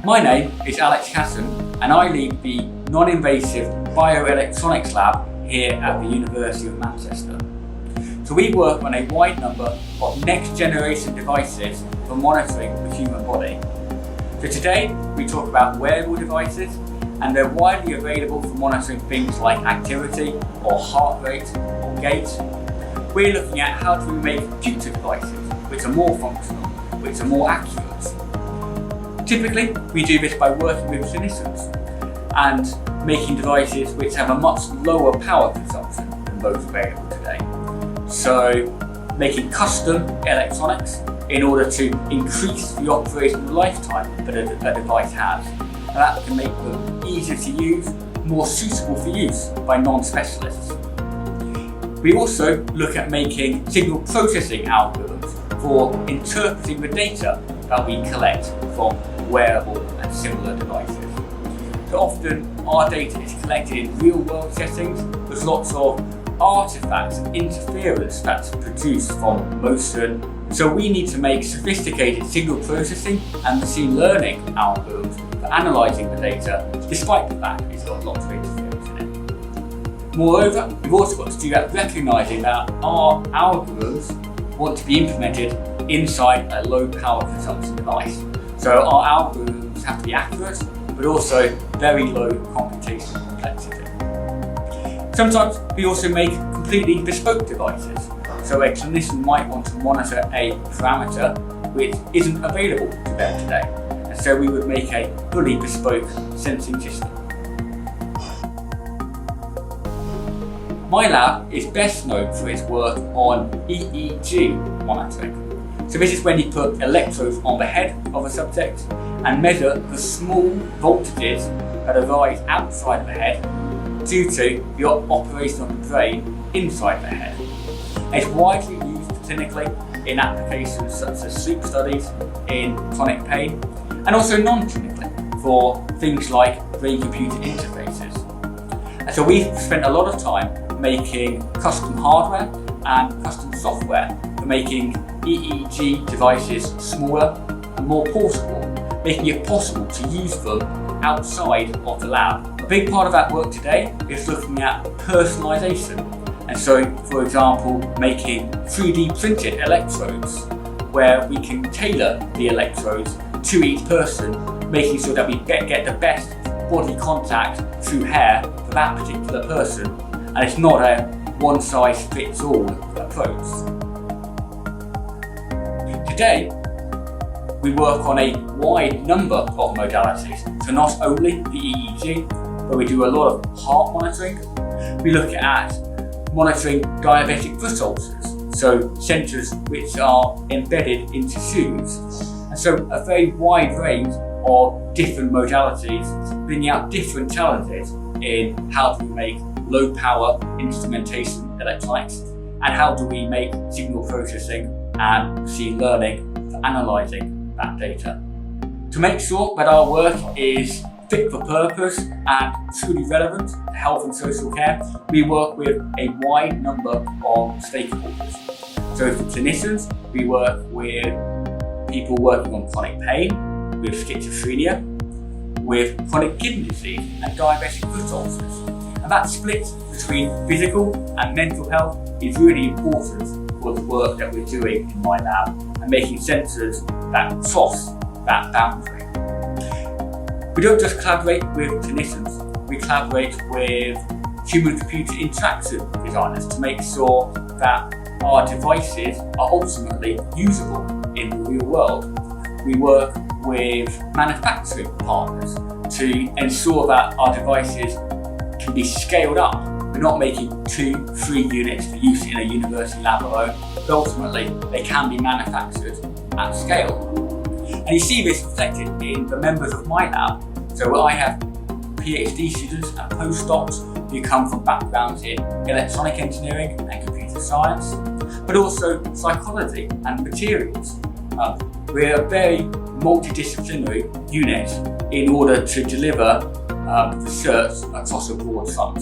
My name is Alex Casson and I lead the non-invasive bioelectronics lab here at the University of Manchester. So we work on a wide number of next generation devices for monitoring the human body. So today we talk about wearable devices, and they're widely available for monitoring things like activity or heart rate or gait. We're looking at how do we make future devices which are more functional, which are more accurate. Typically, we do this by working with clinicians and making devices which have a much lower power consumption than those available today. So, making custom electronics in order to increase the operational lifetime that a device has. And that can make them easier to use, more suitable for use by non-specialists. We also look at making signal processing algorithms for interpreting the data that we collect from wearable and similar devices. So often our data is collected in real world settings. There's lots of artifacts and interference that's produced from motion. So we need to make sophisticated signal processing and machine learning algorithms for analysing the data, despite the fact it's got lots of interference in it. Moreover, we've also got to do that recognising that our algorithms want to be implemented inside a low power consumption device. So our algorithms have to be accurate, but also very low computational complexity. Sometimes we also make completely bespoke devices. So a clinician might want to monitor a parameter which isn't available to them today. And so we would make a fully bespoke sensing system. My lab is best known for its work on EEG monitoring. So this is when you put electrodes on the head of a subject and measure the small voltages that arise outside of the head due to the operation of the brain inside the head. It's widely used clinically in applications such as sleep studies, in chronic pain, and also non-clinically for things like brain-computer interfaces. And so we've spent a lot of time making custom hardware and custom software for making EEG devices smaller and more portable, making it possible to use them outside of the lab. A big part of that work today is looking at personalisation. And so, for example, making 3D printed electrodes where we can tailor the electrodes to each person, making sure that we get the best body contact through hair for that particular person. And it's not a one-size-fits-all approach. Today, we work on a wide number of modalities. So not only the EEG, but we do a lot of heart monitoring. We look at monitoring diabetic foot ulcers, so sensors which are embedded into shoes. And so a very wide range of different modalities, bringing out different challenges in how do we make low power instrumentation electronics, and how do we make signal processing and machine learning for analysing that data. To make sure that our work is fit for purpose and truly relevant to health and social care, we work with a wide number of stakeholders. So for clinicians, we work with people working on chronic pain, with schizophrenia, with chronic kidney disease and diabetic foot ulcers. And that split between physical and mental health is really important for the work that we're doing in my lab and making sensors that cross that boundary. We don't just collaborate with clinicians, we collaborate with human-computer interaction designers to make sure that our devices are ultimately usable in the real world. We work with manufacturing partners to ensure that our devices can be scaled up. We're not making 2-3 units for use in a university lab alone, but ultimately they can be manufactured at scale. And you see this reflected in the members of my lab. So I have PhD students and postdocs who come from backgrounds in electronic engineering and computer science, but also psychology and materials. We're a very multidisciplinary unit in order to deliver research across a broad front.